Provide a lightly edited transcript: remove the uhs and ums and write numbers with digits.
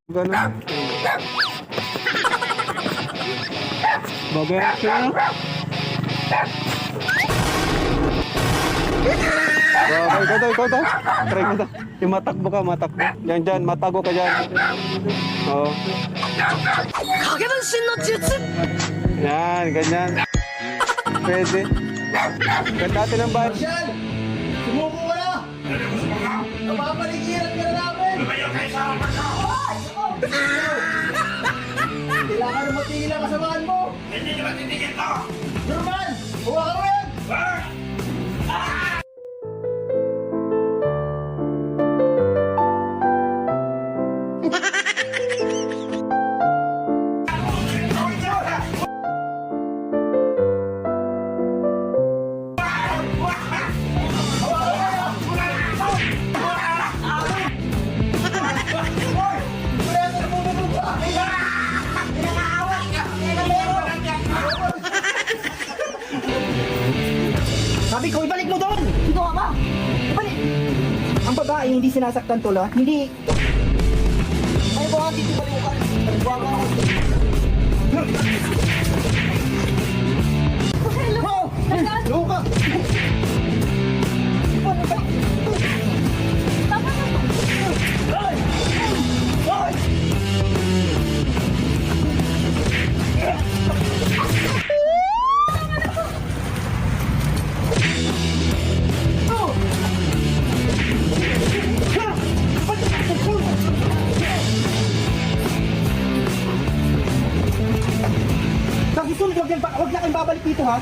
Ganun. Bagay action na. Ikaw to. Try mo to. Yung matakbo ka, matakbo. Dyan, matago ka dyan. Oo. Yan, ganyan. Pwede. Ganda natin ang bahay. Marshal! Sumuko ka na! Napapaligiran ka na namin! Kailangan na matigil ang kasamaan mo! Hindi naman titigil to! Norman! Huwag mo yan! Sabi ko, ibalik mo doon! Ito ka! Ibalik! Ang babae hindi sinasaktan tulo, hindi... Ay, buha, dito balik mo ka! Buha ka ako! Oh! Luho ka! Ay! Ay! Huwag na kayong babalik dito, ha?